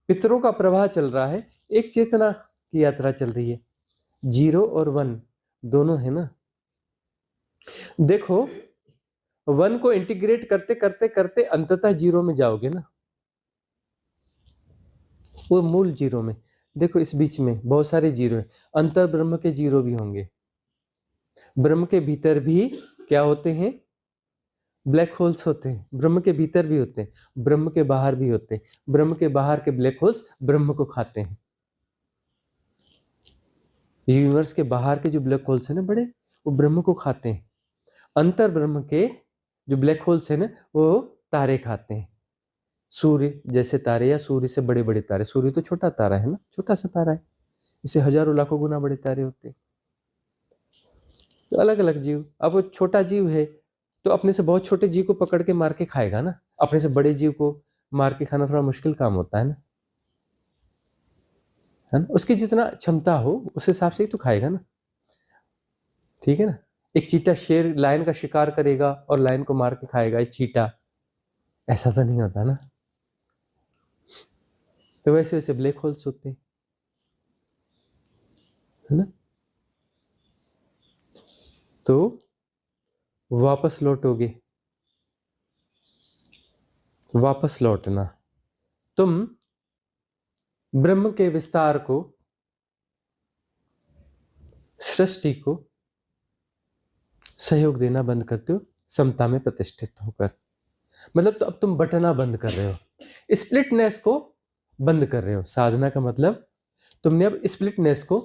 पितरों का प्रवाह चल रहा है, एक चेतना की यात्रा चल रही है। 0 और 1 दोनों है ना। देखो 1 को इंटीग्रेट करते करते करते अंततः 0 में जाओगे ना, वो मूल 0 में। देखो इस बीच में बहुत सारे 0 है, अंतर ब्रह्म के 0 भी होंगे। ब्रह्म के भीतर भी क्या होते हैं? ब्लैक होल्स होते हैं। ब्रह्म के भीतर भी होते हैं, ब्रह्म के बाहर भी होते हैं। ब्रह्म के बाहर के ब्लैक होल्स ब्रह्म को खाते हैं। यूनिवर्स के बाहर के जो ब्लैक होल्स है ना बड़े, वो ब्रह्म को खाते हैं। अंतर ब्रह्म के जो ब्लैक होल्स है ना, वो तारे खाते हैं। सूर्य जैसे तारे या सूर्य से बड़े बड़े तारे। सूर्य तो छोटा तारा है ना, छोटा सा तारा है, इससे हजारों लाखों गुना बड़े तारे होते हैं। तो अलग अलग जीव। अब वो छोटा जीव है तो अपने से बहुत छोटे जीव को पकड़ के मार के खाएगा ना। अपने से बड़े जीव को मार के खाना थोड़ा मुश्किल काम होता है ना, है ना। उसकी जितना क्षमता हो उस हिसाब से ही तो खाएगा ना, ठीक है ना। एक चीता शेर लायन का शिकार करेगा और लायन को मार के खाएगा एक चीता, ऐसा तो नहीं होता ना। तो वैसे वैसे ब्लैक होल्स होते हैं, है ना। तो वापस लौटोगे, वापस लौटना, तुम ब्रह्म के विस्तार को, सृष्टि को सहयोग देना बंद करते हो, समता में प्रतिष्ठित होकर। मतलब तो अब तुम बटना बंद कर रहे हो, स्प्लिटनेस को बंद कर रहे हो। साधना का मतलब तुमने अब स्प्लिटनेस को,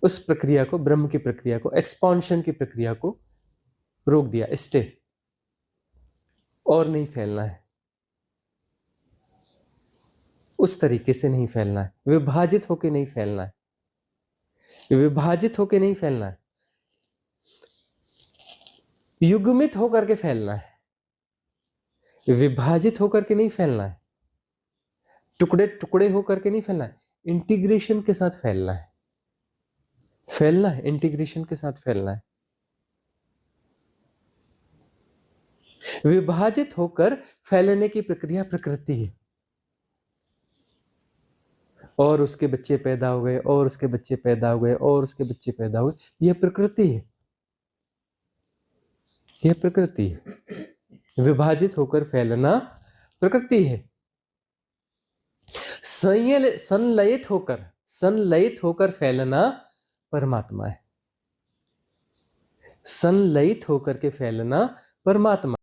उस प्रक्रिया को, ब्रह्म की प्रक्रिया को, एक्सपांशन की प्रक्रिया को रोक दिया, स्टे। और नहीं फैलना है, उस तरीके से नहीं फैलना है, विभाजित होके नहीं फैलना है, विभाजित होके नहीं फैलना है, युग्मित होकर के फैलना है, विभाजित होकर के नहीं फैलना है, टुकड़े टुकड़े होकर के नहीं फैलना है, इंटीग्रेशन के साथ फैलना है। फैलना है, इंटीग्रेशन के साथ फैलना है। विभाजित होकर फैलने की प्रक्रिया प्रकृति है। और उसके बच्चे पैदा हो गए, और उसके बच्चे पैदा हो गए, और उसके बच्चे पैदा हो गए, यह प्रकृति है, यह प्रकृति है। विभाजित होकर फैलना प्रकृति है। संलयित होकर फैलना परमात्मा है। संलयित होकर के फैलना परमात्मा।